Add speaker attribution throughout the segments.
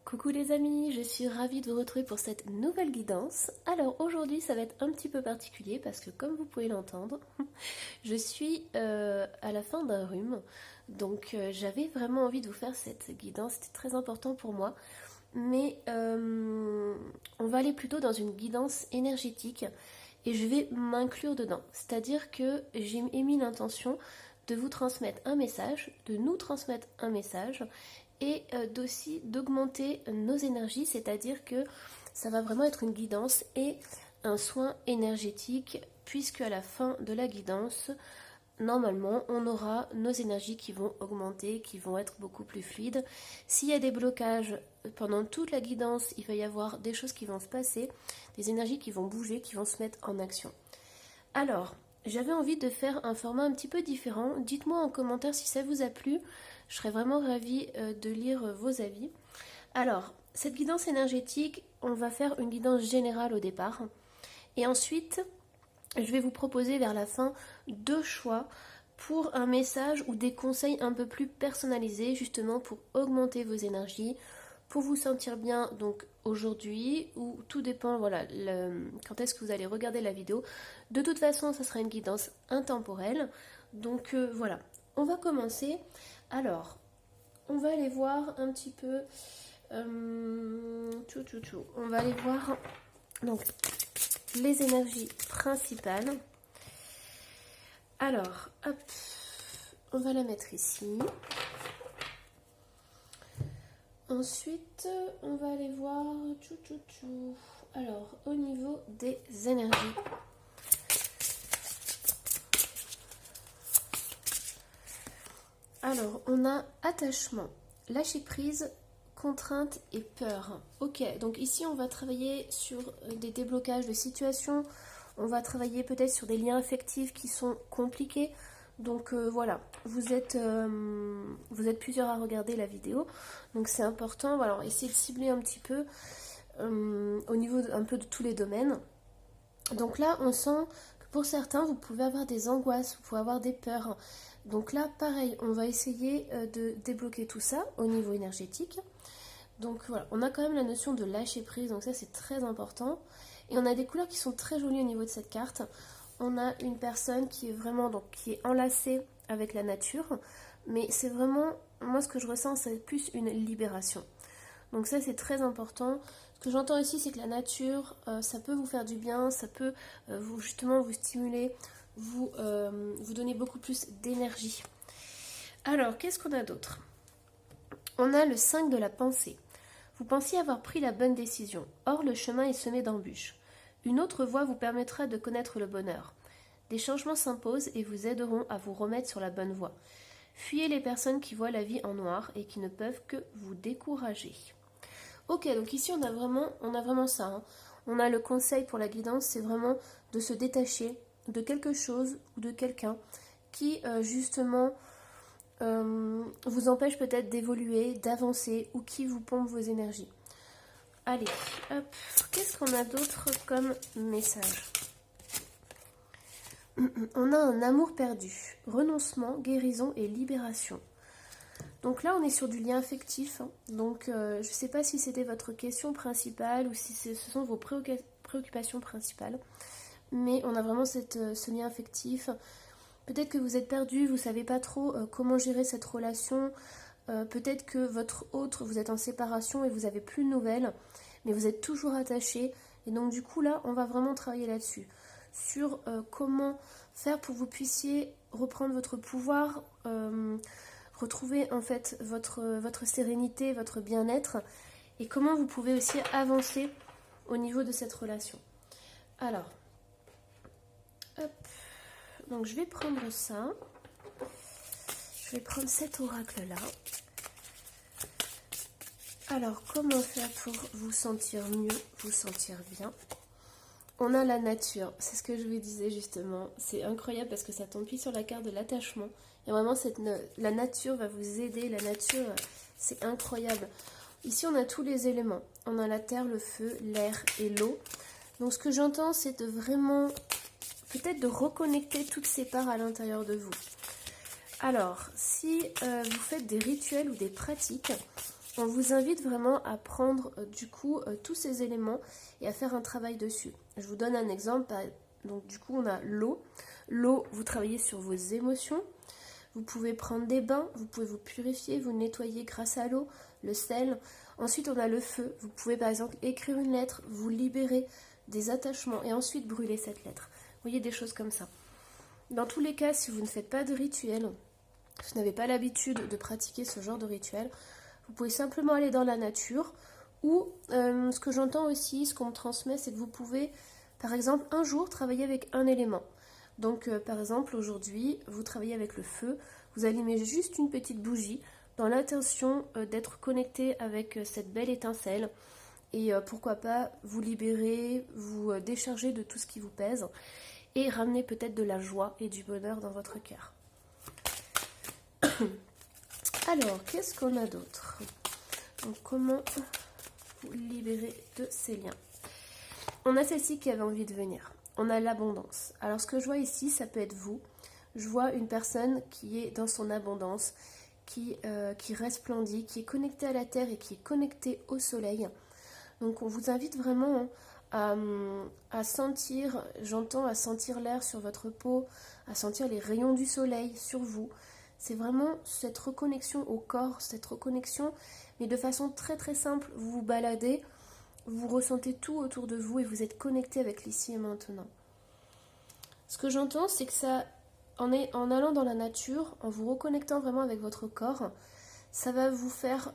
Speaker 1: Coucou les amis, je suis ravie de vous retrouver pour cette nouvelle guidance. Alors aujourd'hui ça va être un petit peu particulier parce que comme vous pouvez l'entendre, je suis à la fin d'un rhume. Donc j'avais vraiment envie de vous faire cette guidance, c'était très important pour moi. Mais on va aller plutôt dans une guidance énergétique et je vais m'inclure dedans. C'est-à-dire que j'ai émis l'intention de vous transmettre un message, de nous transmettre un message et d'aussi d'augmenter nos énergies, c'est-à-dire que ça va vraiment être une guidance et un soin énergétique, puisque à la fin de la guidance, normalement, on aura nos énergies qui vont augmenter, qui vont être beaucoup plus fluides. S'il y a des blocages pendant toute la guidance, il va y avoir des choses qui vont se passer, des énergies qui vont bouger, qui vont se mettre en action. Alors, j'avais envie de faire un format un petit peu différent. Dites-moi en commentaire si ça vous a plu. Je serais vraiment ravie de lire vos avis. Alors, cette guidance énergétique, on va faire une guidance générale au départ. Et ensuite, je vais vous proposer vers la fin 2 choix pour un message ou des conseils un peu plus personnalisés, justement pour augmenter vos énergies, pour vous sentir bien donc aujourd'hui, ou tout dépend, voilà, quand est-ce que vous allez regarder la vidéo. De toute façon, ça sera une guidance intemporelle. Donc voilà, on va commencer. Alors, on va aller voir un petit peu. On va aller voir donc les énergies principales. Alors, hop, on va la mettre ici. Ensuite, on va aller voir. Alors, au niveau des énergies. Alors, on a attachement, lâcher prise, contrainte et peur. Ok, donc ici on va travailler sur des déblocages de situations, on va travailler peut-être sur des liens affectifs qui sont compliqués. Donc voilà, vous êtes plusieurs à regarder la vidéo, donc c'est important. Voilà, essayez de cibler un petit peu au niveau un peu de tous les domaines. Donc là, on sent que pour certains, vous pouvez avoir des angoisses, vous pouvez avoir des peurs. Donc là, pareil, on va essayer de débloquer tout ça au niveau énergétique. Donc voilà, on a quand même la notion de lâcher prise, donc ça c'est très important. Et on a des couleurs qui sont très jolies au niveau de cette carte. On a une personne qui est vraiment, donc qui est enlacée avec la nature, mais c'est vraiment, moi ce que je ressens, c'est plus une libération. Donc ça c'est très important. Ce que j'entends ici, c'est que la nature, ça peut vous faire du bien, ça peut justement vous stimuler, vous donner beaucoup plus d'énergie. Alors, qu'est-ce qu'on a d'autre? On a le 5 de la pensée. Vous pensiez avoir pris la bonne décision, or le chemin est semé d'embûches. Une autre voie vous permettra de connaître le bonheur. Des changements s'imposent et vous aideront à vous remettre sur la bonne voie. Fuyez les personnes qui voient la vie en noir et qui ne peuvent que vous décourager. Ok, donc ici on a vraiment ça. Hein. On a le conseil pour la guidance, c'est vraiment de se détacher de quelque chose ou de quelqu'un qui justement vous empêche peut-être d'évoluer, d'avancer ou qui vous pompe vos énergies. Allez, hop, qu'est-ce qu'on a d'autre comme message? On a un amour perdu, renoncement, guérison et libération. Donc là, on est sur du lien affectif. Hein. Donc, je ne sais pas si c'était votre question principale ou si ce sont vos préoccupations principales. Mais on a vraiment ce lien affectif. Peut-être que vous êtes perdu, vous ne savez pas trop comment gérer cette relation. Peut-être que votre autre, vous êtes en séparation et vous n'avez plus de nouvelles. Mais vous êtes toujours attaché. Et donc, du coup, là, on va vraiment travailler là-dessus. Sur comment faire pour que vous puissiez reprendre votre pouvoir, retrouver en fait votre sérénité, votre bien-être et comment vous pouvez aussi avancer au niveau de cette relation. Alors, hop, donc je vais prendre ça, je vais prendre cet oracle-là. Alors, comment faire pour vous sentir mieux, vous sentir bien? On a la nature, c'est ce que je vous disais justement, c'est incroyable parce que ça tombe pile sur la carte de l'attachement. Et vraiment, la nature va vous aider, la nature, c'est incroyable. Ici, on a tous les éléments. On a la terre, le feu, l'air et l'eau. Donc, ce que j'entends, c'est de vraiment, peut-être de reconnecter toutes ces parts à l'intérieur de vous. Alors, si vous faites des rituels ou des pratiques, On vous invite vraiment à prendre du coup tous ces éléments et à faire un travail dessus. Je vous donne un exemple. Donc du coup on a l'eau. L'eau, vous travaillez sur vos émotions. Vous pouvez prendre des bains, vous pouvez vous purifier, vous nettoyer grâce à l'eau, le sel. Ensuite on a le feu. Vous pouvez par exemple écrire une lettre, vous libérer des attachements et ensuite brûler cette lettre. Vous voyez, des choses comme ça. Dans tous les cas, si vous ne faites pas de rituel, si vous n'avez pas l'habitude de pratiquer ce genre de rituel, vous pouvez simplement aller dans la nature ou ce que j'entends aussi, ce qu'on me transmet, c'est que vous pouvez, par exemple, un jour travailler avec un élément. Donc, par exemple, aujourd'hui, vous travaillez avec le feu, vous allumez juste une petite bougie dans l'intention d'être connecté avec cette belle étincelle et pourquoi pas vous libérer, vous décharger de tout ce qui vous pèse et ramener peut-être de la joie et du bonheur dans votre cœur. Alors, qu'est-ce qu'on a d'autre? Donc, comment vous libérer de ces liens? On a celle-ci qui avait envie de venir. On a l'abondance. Alors, ce que je vois ici, ça peut être vous. Je vois une personne qui est dans son abondance, qui resplendit, qui est connectée à la terre et qui est connectée au soleil. Donc, on vous invite vraiment à sentir, j'entends, à sentir l'air sur votre peau, à sentir les rayons du soleil sur vous. C'est vraiment cette reconnexion au corps, cette reconnexion, mais de façon très très simple. Vous vous baladez, vous ressentez tout autour de vous et vous êtes connecté avec l'ici et maintenant. Ce que j'entends, c'est que ça, en allant dans la nature, en vous reconnectant vraiment avec votre corps, ça va vous faire,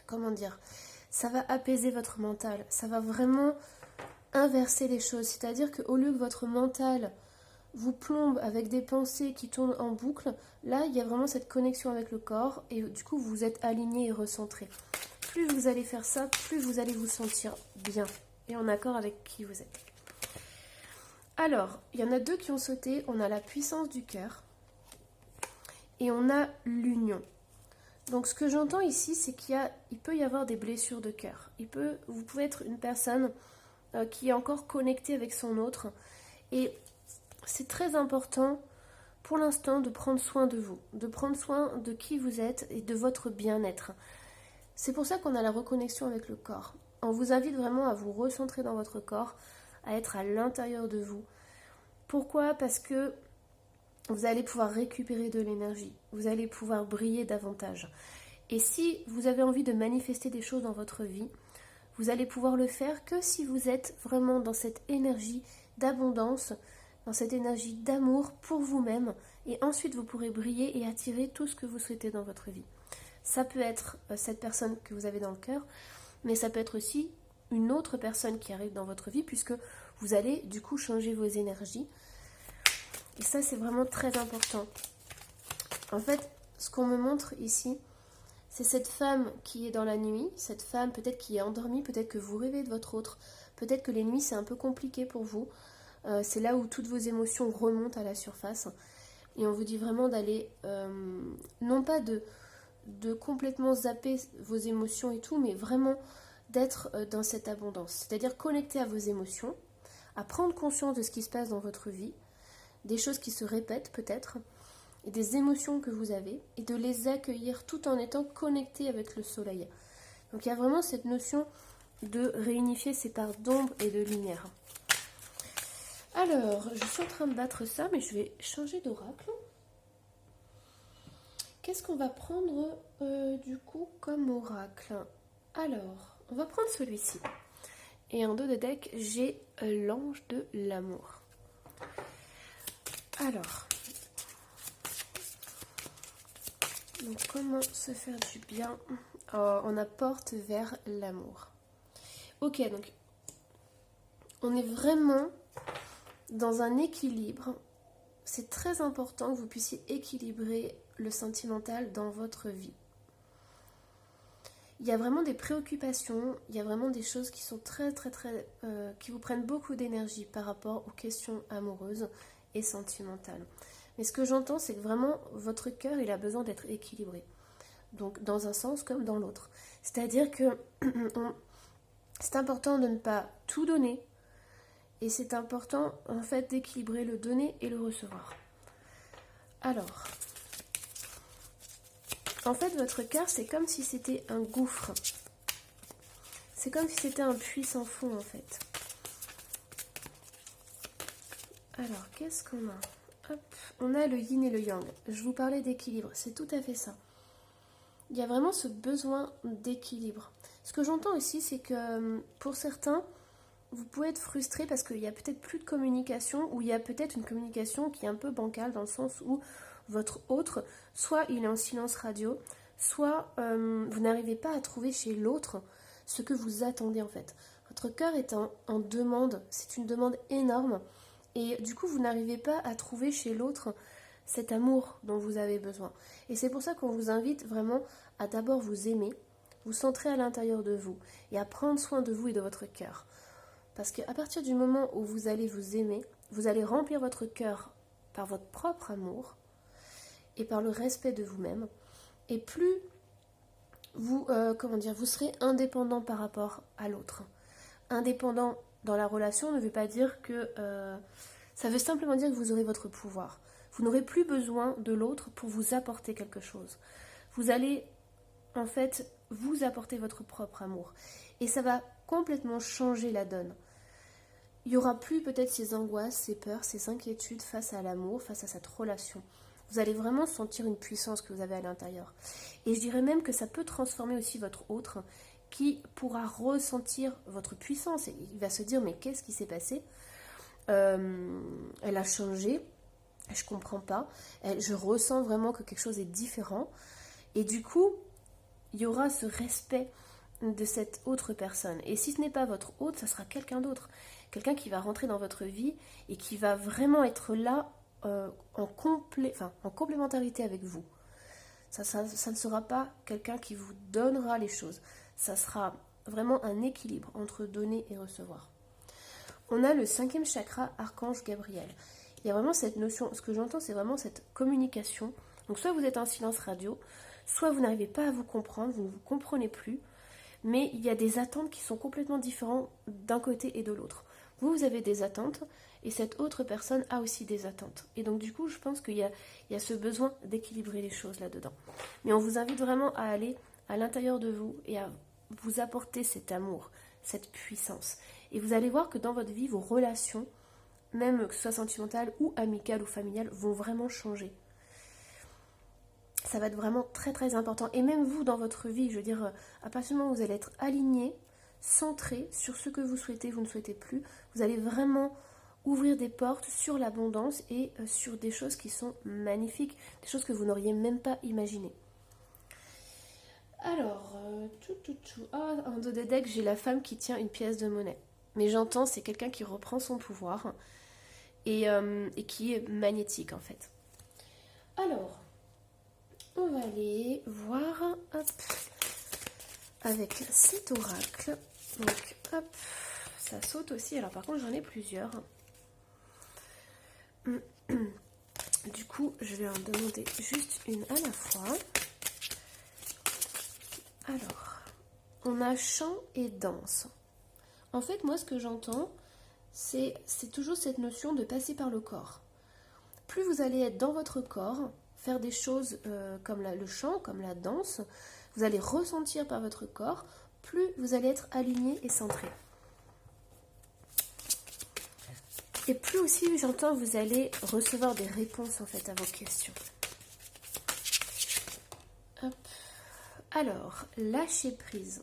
Speaker 1: comment dire, ça va apaiser votre mental. Ça va vraiment inverser les choses. C'est-à-dire qu'au lieu que votre mental vous plombe avec des pensées qui tournent en boucle, là, il y a vraiment cette connexion avec le corps et du coup, vous êtes aligné et recentré. Plus vous allez faire ça, plus vous allez vous sentir bien et en accord avec qui vous êtes. Alors, il y en a deux qui ont sauté. On a la puissance du cœur et on a l'union. Donc, ce que j'entends ici, c'est qu'il peut y avoir des blessures de cœur. Vous pouvez être une personne qui est encore connectée avec son autre et c'est très important pour l'instant de prendre soin de vous, de prendre soin de qui vous êtes et de votre bien-être. C'est pour ça qu'on a la reconnexion avec le corps. On vous invite vraiment à vous recentrer dans votre corps, à être à l'intérieur de vous. Pourquoi? Parce que vous allez pouvoir récupérer de l'énergie, vous allez pouvoir briller davantage. Et si vous avez envie de manifester des choses dans votre vie, vous allez pouvoir le faire que si vous êtes vraiment dans cette énergie d'abondance, dans cette énergie d'amour pour vous-même, et ensuite vous pourrez briller et attirer tout ce que vous souhaitez dans votre vie. Ça peut être cette personne que vous avez dans le cœur, mais ça peut être aussi une autre personne qui arrive dans votre vie, puisque vous allez du coup changer vos énergies. Et ça, c'est vraiment très important. En fait, ce qu'on me montre ici, c'est cette femme qui est dans la nuit, cette femme peut-être qui est endormie, peut-être que vous rêvez de votre autre, peut-être que les nuits c'est un peu compliqué pour vous. C'est là où toutes vos émotions remontent à la surface. Et on vous dit vraiment d'aller, non pas de complètement zapper vos émotions et tout, mais vraiment d'être dans cette abondance. C'est-à-dire connecter à vos émotions, à prendre conscience de ce qui se passe dans votre vie, des choses qui se répètent peut-être, et des émotions que vous avez, et de les accueillir tout en étant connecté avec le soleil. Donc il y a vraiment cette notion de réunifier ces parts d'ombre et de lumière. Alors, je suis en train de battre ça, mais je vais changer d'oracle. Qu'est-ce qu'on va prendre du coup comme oracle? Alors, on va prendre celui-ci. Et en dos de deck, j'ai l'ange de l'amour. Alors, donc comment se faire du bien? On apporte vers l'amour. Ok, donc on est vraiment dans un équilibre. C'est très important que vous puissiez équilibrer le sentimental dans votre vie. Il y a vraiment des préoccupations, il y a vraiment des choses qui sont qui vous prennent beaucoup d'énergie par rapport aux questions amoureuses et sentimentales. Mais ce que j'entends, c'est que vraiment votre cœur, il a besoin d'être équilibré. Donc dans un sens comme dans l'autre. C'est-à-dire que c'est important de ne pas tout donner. Et c'est important en fait d'équilibrer le donner et le recevoir. Alors, En fait, votre cœur, c'est comme si c'était un gouffre. C'est comme si c'était un puits sans fond, en fait. Alors, qu'est-ce qu'on a? Hop, on a le yin et le yang. Je vous parlais d'équilibre, c'est tout à fait ça. Il y a vraiment ce besoin d'équilibre. Ce que j'entends aussi, c'est que pour certains, vous pouvez être frustré parce qu'il y a peut-être plus de communication, ou il y a peut-être une communication qui est un peu bancale, dans le sens où votre autre, soit il est en silence radio, soit vous n'arrivez pas à trouver chez l'autre ce que vous attendez en fait. Votre cœur est en demande, c'est une demande énorme, et du coup vous n'arrivez pas à trouver chez l'autre cet amour dont vous avez besoin. Et c'est pour ça qu'on vous invite vraiment à d'abord vous aimer, vous centrer à l'intérieur de vous, et à prendre soin de vous et de votre cœur. Parce qu'à partir du moment où vous allez vous aimer, vous allez remplir votre cœur par votre propre amour et par le respect de vous-même. Et plus vous, vous serez indépendant par rapport à l'autre. Indépendant dans la relation ne veut pas dire que... ça veut simplement dire que vous aurez votre pouvoir. Vous n'aurez plus besoin de l'autre pour vous apporter quelque chose. Vous allez, en fait, vous apporter votre propre amour. Et ça va complètement changer la donne. Il n'y aura plus peut-être ces angoisses, ces peurs, ces inquiétudes face à l'amour, face à cette relation. Vous allez vraiment sentir une puissance que vous avez à l'intérieur. Et je dirais même que ça peut transformer aussi votre autre, qui pourra ressentir votre puissance. Et il va se dire, mais qu'est-ce qui s'est passé? Elle a changé, je comprends pas, je ressens vraiment que quelque chose est différent. Et du coup, il y aura ce respect de cette autre personne. Et si ce n'est pas votre hôte, ça sera quelqu'un d'autre. Quelqu'un qui va rentrer dans votre vie et qui va vraiment être là en complémentarité avec vous. Ça ne sera pas quelqu'un qui vous donnera les choses. Ça sera vraiment un équilibre entre donner et recevoir. On a le 5e chakra, Archange Gabriel. Il y a vraiment cette notion, ce que j'entends, c'est vraiment cette communication. Donc soit vous êtes en silence radio, soit vous n'arrivez pas à vous comprendre, vous ne vous comprenez plus, mais il y a des attentes qui sont complètement différentes d'un côté et de l'autre. Vous avez des attentes, et cette autre personne a aussi des attentes. Et donc du coup, je pense qu'il y a ce besoin d'équilibrer les choses là-dedans. Mais on vous invite vraiment à aller à l'intérieur de vous et à vous apporter cet amour, cette puissance. Et vous allez voir que dans votre vie, vos relations, même que ce soit sentimentales ou amicales ou familiales, vont vraiment changer. Ça va être vraiment très très important. Et même vous, dans votre vie, je veux dire, à partir du moment où vous allez être aligné, centré sur ce que vous souhaitez, vous ne souhaitez plus, vous allez vraiment ouvrir des portes sur l'abondance et sur des choses qui sont magnifiques, des choses que vous n'auriez même pas imaginées. Alors, en dos de deck, j'ai la femme qui tient une pièce de monnaie. Mais j'entends, c'est quelqu'un qui reprend son pouvoir et qui est magnétique en fait. Alors, on va aller voir avec cet oracle. Donc, hop, ça saute aussi. Alors, par contre, j'en ai plusieurs. Du coup, je vais en demander juste une à la fois. Alors, on a chant et danse. En fait, moi, ce que j'entends, c'est toujours cette notion de passer par le corps. Plus vous allez être dans votre corps, faire des choses comme le chant, comme la danse, vous allez ressentir par votre corps, plus vous allez être aligné et centré. Et plus aussi, j'entends, vous allez recevoir des réponses en fait à vos questions. Hop. Alors, lâcher prise.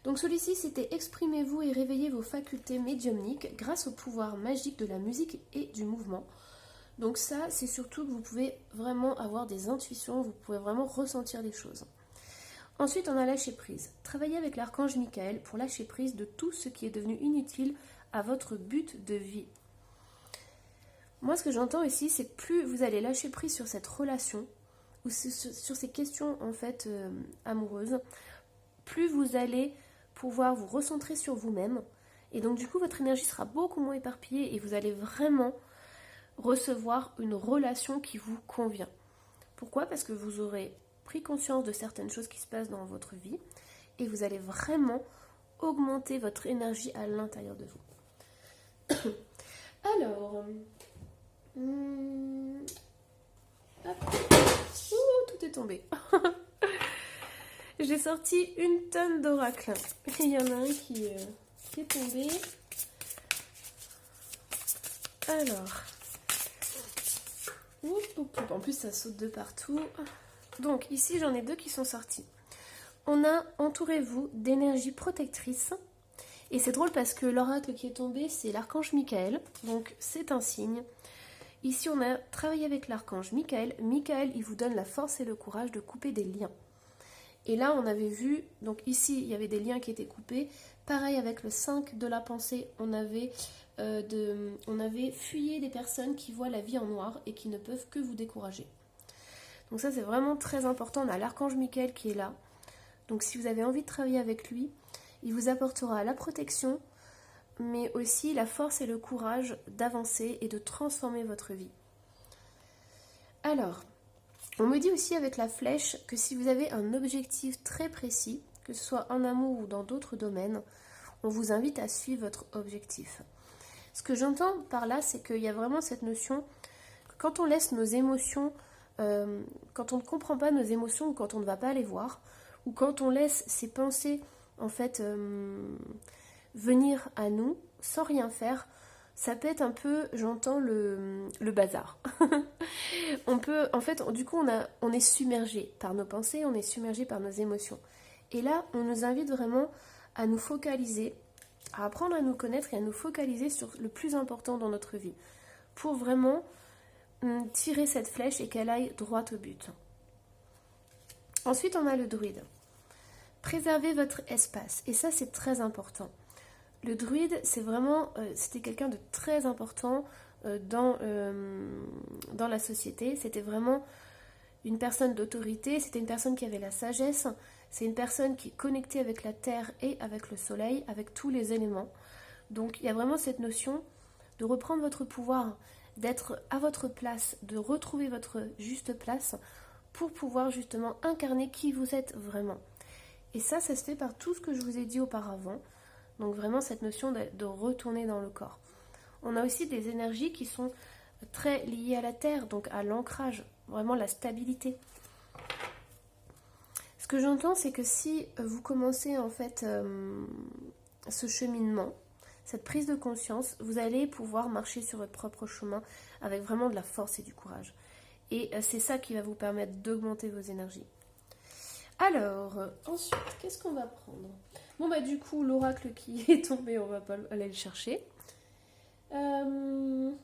Speaker 1: Donc celui-ci, c'était exprimez-vous et réveillez vos facultés médiumniques grâce au pouvoir magique de la musique et du mouvement. Donc ça, c'est surtout que vous pouvez vraiment avoir des intuitions, vous pouvez vraiment ressentir des choses. Ensuite, on a lâcher prise. Travaillez avec l'archange Michael pour lâcher prise de tout ce qui est devenu inutile à votre but de vie. Moi, ce que j'entends ici, c'est que plus vous allez lâcher prise sur cette relation, ou sur ces questions en fait amoureuses, plus vous allez pouvoir vous recentrer sur vous-même, et donc du coup votre énergie sera beaucoup moins éparpillée et vous allez vraiment recevoir une relation qui vous convient. Pourquoi? Parce que vous aurez pris conscience de certaines choses qui se passent dans votre vie et vous allez vraiment augmenter votre énergie à l'intérieur de vous. Alors, hop. Ouh, tout tout est tombé. J'ai sorti une tonne d'oracles. Il y en a un qui est tombé. Alors. En plus, ça saute de partout. Donc, ici, j'en ai deux qui sont sortis. On a « Entourez-vous d'énergie protectrice ». Et c'est drôle parce que l'oracle qui est tombé, c'est l'archange Michael. Donc, c'est un signe. Ici, on a travaillé avec l'archange Michael. Michael, il vous donne la force et le courage de couper des liens. Et là, on avait vu, donc ici, il y avait des liens qui étaient coupés. Pareil avec le 5 de la pensée, on avait fuyé des personnes qui voient la vie en noir et qui ne peuvent que vous décourager. Donc ça, c'est vraiment très important. On a l'archange Michael qui est là. Donc si vous avez envie de travailler avec lui, il vous apportera la protection, mais aussi la force et le courage d'avancer et de transformer votre vie. Alors, on me dit aussi avec la flèche que si vous avez un objectif très précis, que ce soit en amour ou dans d'autres domaines, on vous invite à suivre votre objectif. Ce que j'entends par là, c'est qu'il y a vraiment cette notion que quand on laisse nos émotions, quand on ne comprend pas nos émotions ou quand on ne va pas les voir, ou quand on laisse ses pensées en fait venir à nous sans rien faire, ça peut être un peu, j'entends le bazar. On peut, en fait, du coup, on est submergé par nos pensées, on est submergé par nos émotions. Et là, on nous invite vraiment à nous focaliser, à apprendre à nous connaître et à nous focaliser sur le plus important dans notre vie, pour vraiment tirer cette flèche et qu'elle aille droit au but. Ensuite, on a le druide. Préservez votre espace, et ça, c'est très important. Le druide, c'est vraiment, c'était quelqu'un de très important dans la société. C'était vraiment une personne d'autorité, c'était une personne qui avait la sagesse, c'est une personne qui est connectée avec la terre et avec le soleil, avec tous les éléments. Donc il y a vraiment cette notion de reprendre votre pouvoir, d'être à votre place, de retrouver votre juste place pour pouvoir justement incarner qui vous êtes vraiment. Et ça se fait par tout ce que je vous ai dit auparavant. Donc vraiment cette notion de retourner dans le corps. On a aussi des énergies qui sont très liées à la terre, donc à l'ancrage, vraiment la stabilité. Ce que j'entends, c'est que si vous commencez en fait ce cheminement, cette prise de conscience, vous allez pouvoir marcher sur votre propre chemin avec vraiment de la force et du courage. Et c'est ça qui va vous permettre d'augmenter vos énergies. Alors, ensuite, qu'est-ce qu'on va prendre ? Bon bah du coup, l'oracle qui est tombé, on va pas aller le chercher. Alors,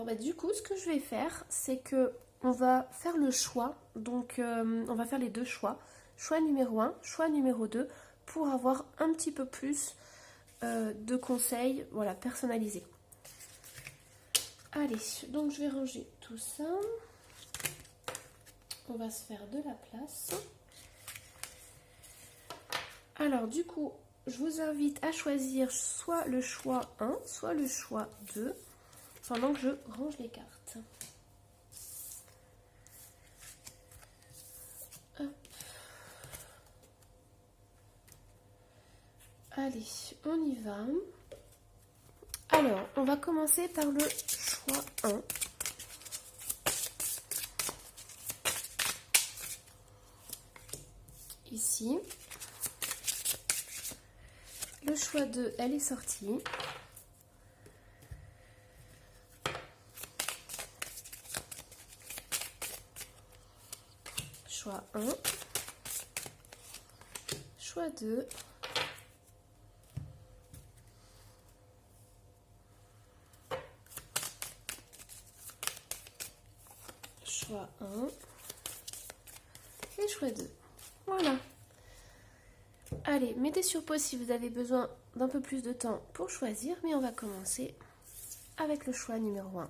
Speaker 1: bah du coup, ce que je vais faire, c'est que on va faire le choix. Donc, on va faire les deux choix. Choix numéro 1, choix numéro 2, pour avoir un petit peu plus de conseils, voilà, personnalisés. Allez, donc je vais ranger tout ça. On va se faire de la place. Alors du coup, je vous invite à choisir soit le choix 1, soit le choix 2, pendant que je range les cartes. Hop. Allez, on y va. Alors, on va commencer par le choix 1. Ici. Le choix 2, elle est sortie. Choix 1. Choix 2. Choix 1. Et choix 2. Voilà. Allez, mettez sur pause si vous avez besoin d'un peu plus de temps pour choisir, mais on va commencer avec le choix numéro 1.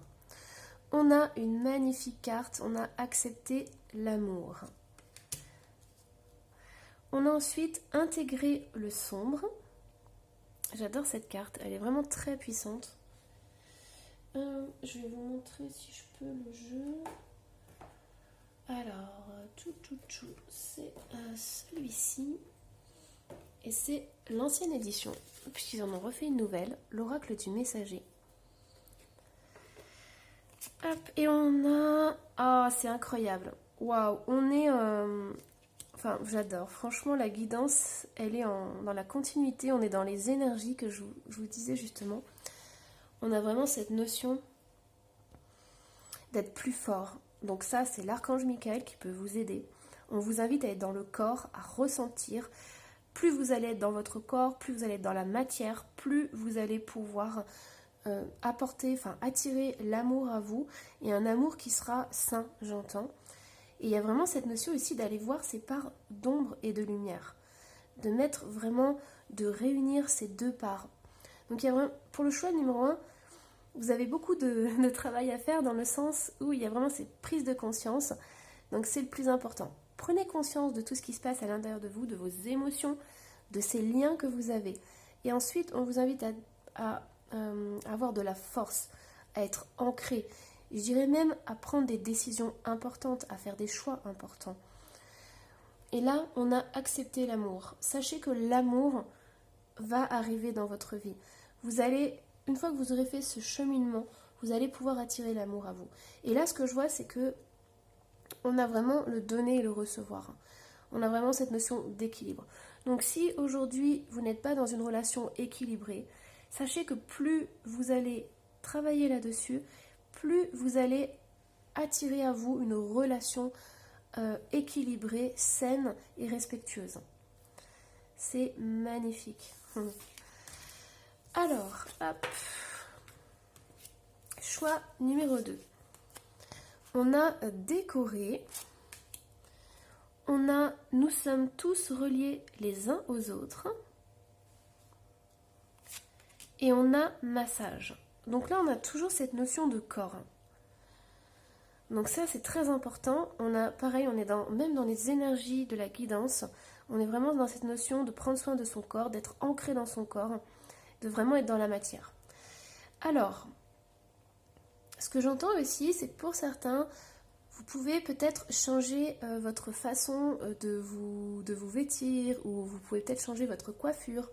Speaker 1: On a une magnifique carte, on a accepté l'amour. On a ensuite intégré le sombre. J'adore cette carte, elle est vraiment très puissante. Je vais vous montrer si je peux le jeu. Alors, c'est celui-ci. Et c'est l'ancienne édition, puisqu'ils en ont refait une nouvelle, l'oracle du messager. Hop, et on a... Ah, c'est incroyable. Waouh, on est... Enfin, j'adore. Franchement, la guidance, elle est dans la continuité. On est dans les énergies que je vous disais justement. On a vraiment cette notion d'être plus fort. Donc ça, c'est l'archange Michael qui peut vous aider. On vous invite à être dans le corps, à ressentir. Plus vous allez être dans votre corps, plus vous allez être dans la matière, plus vous allez pouvoir apporter, enfin attirer l'amour à vous. Et un amour qui sera sain, j'entends. Et il y a vraiment cette notion aussi d'aller voir ces parts d'ombre et de lumière. De mettre vraiment, de réunir ces deux parts. Donc il y a vraiment, pour le choix numéro 1, vous avez beaucoup de travail à faire dans le sens où il y a vraiment cette prise de conscience. Donc c'est le plus important. Prenez conscience de tout ce qui se passe à l'intérieur de vous, de vos émotions, de ces liens que vous avez. Et ensuite, on vous invite à avoir de la force, à être ancré. Je dirais même à prendre des décisions importantes, à faire des choix importants. Et là, on a accepté l'amour. Sachez que l'amour va arriver dans votre vie. Vous allez, une fois que vous aurez fait ce cheminement, vous allez pouvoir attirer l'amour à vous. Et là, ce que je vois, c'est que on a vraiment le donner et le recevoir. On a vraiment cette notion d'équilibre. Donc si aujourd'hui, vous n'êtes pas dans une relation équilibrée, sachez que plus vous allez travailler là-dessus, plus vous allez attirer à vous une relation équilibrée, saine et respectueuse. C'est magnifique. Alors, hop. Choix numéro 2. On a décoré. On a nous sommes tous reliés les uns aux autres. Et on a massage. Donc là, on a toujours cette notion de corps. Donc ça, c'est très important. On a, pareil, on est même dans les énergies de la guidance. On est vraiment dans cette notion de prendre soin de son corps, d'être ancré dans son corps, de vraiment être dans la matière. Alors, ce que j'entends aussi, c'est que pour certains, vous pouvez peut-être changer votre façon de vous vêtir, ou vous pouvez peut-être changer votre coiffure.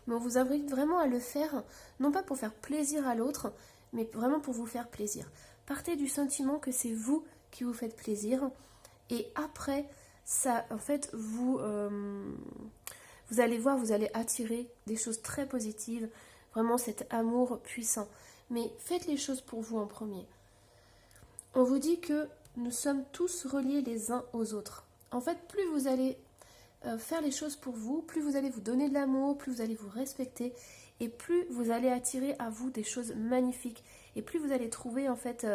Speaker 1: Mais on vous invite vraiment à le faire, non pas pour faire plaisir à l'autre, mais vraiment pour vous faire plaisir. Partez du sentiment que c'est vous qui vous faites plaisir, et après, ça, en fait, vous allez voir, vous allez attirer des choses très positives, vraiment cet amour puissant. Mais faites les choses pour vous en premier. On vous dit que nous sommes tous reliés les uns aux autres. En fait, plus vous allez faire les choses pour vous, plus vous allez vous donner de l'amour, plus vous allez vous respecter, et plus vous allez attirer à vous des choses magnifiques, et plus vous allez trouver en fait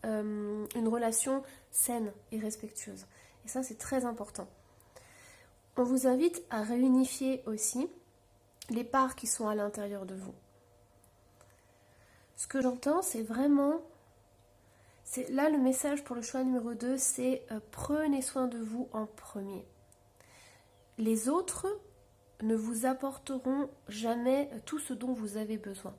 Speaker 1: une relation saine et respectueuse. Et ça, c'est très important. On vous invite à réunifier aussi les parts qui sont à l'intérieur de vous. Ce que j'entends, c'est vraiment... Là, le message pour le choix numéro 2, c'est prenez soin de vous en premier. Les autres ne vous apporteront jamais tout ce dont vous avez besoin.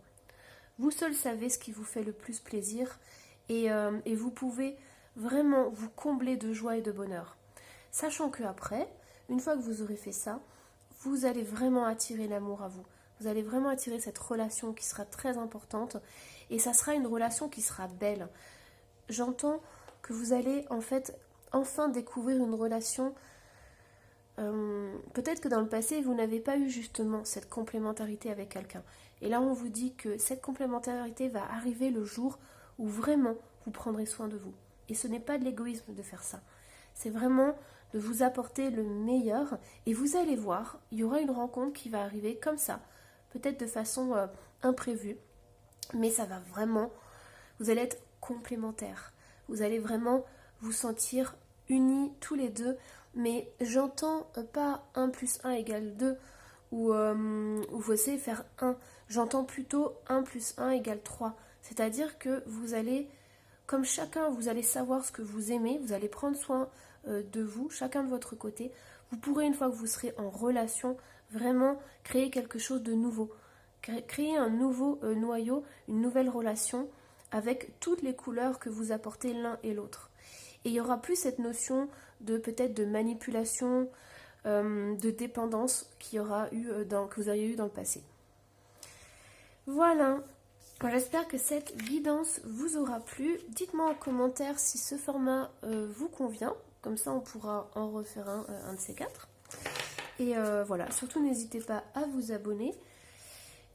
Speaker 1: Vous seul savez ce qui vous fait le plus plaisir et vous pouvez vraiment vous combler de joie et de bonheur. Sachant qu'après, une fois que vous aurez fait ça, vous allez vraiment attirer l'amour à vous. Vous allez vraiment attirer cette relation qui sera très importante et ça sera une relation qui sera belle. J'entends que vous allez en fait enfin découvrir une relation. Peut-être que dans le passé, vous n'avez pas eu justement cette complémentarité avec quelqu'un. Et là, on vous dit que cette complémentarité va arriver le jour où vraiment vous prendrez soin de vous. Et ce n'est pas de l'égoïsme de faire ça. C'est vraiment de vous apporter le meilleur. Et vous allez voir, il y aura une rencontre qui va arriver comme ça. Peut-être de façon imprévue. Mais ça va vraiment... Vous allez être complémentaires. Vous allez vraiment vous sentir unis tous les deux. Mais j'entends pas 1 plus 1 égale 2 ou vous essayez de faire 1. J'entends plutôt 1 plus 1 égale 3. C'est-à-dire que vous allez, comme chacun, vous allez savoir ce que vous aimez, vous allez prendre soin de vous, chacun de votre côté. Vous pourrez, une fois que vous serez en relation, vraiment créer quelque chose de nouveau. Créer un nouveau noyau, une nouvelle relation avec toutes les couleurs que vous apportez l'un et l'autre. Et il n'y aura plus cette notion de peut-être de manipulation, de dépendance que vous auriez eu dans le passé. Voilà, J'espère que cette guidance vous aura plu. Dites-moi en commentaire si ce format vous convient. Comme ça, on pourra en refaire un de ces quatre. Et voilà, surtout n'hésitez pas à vous abonner.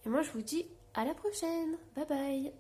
Speaker 1: Et moi, je vous dis à la prochaine. Bye bye.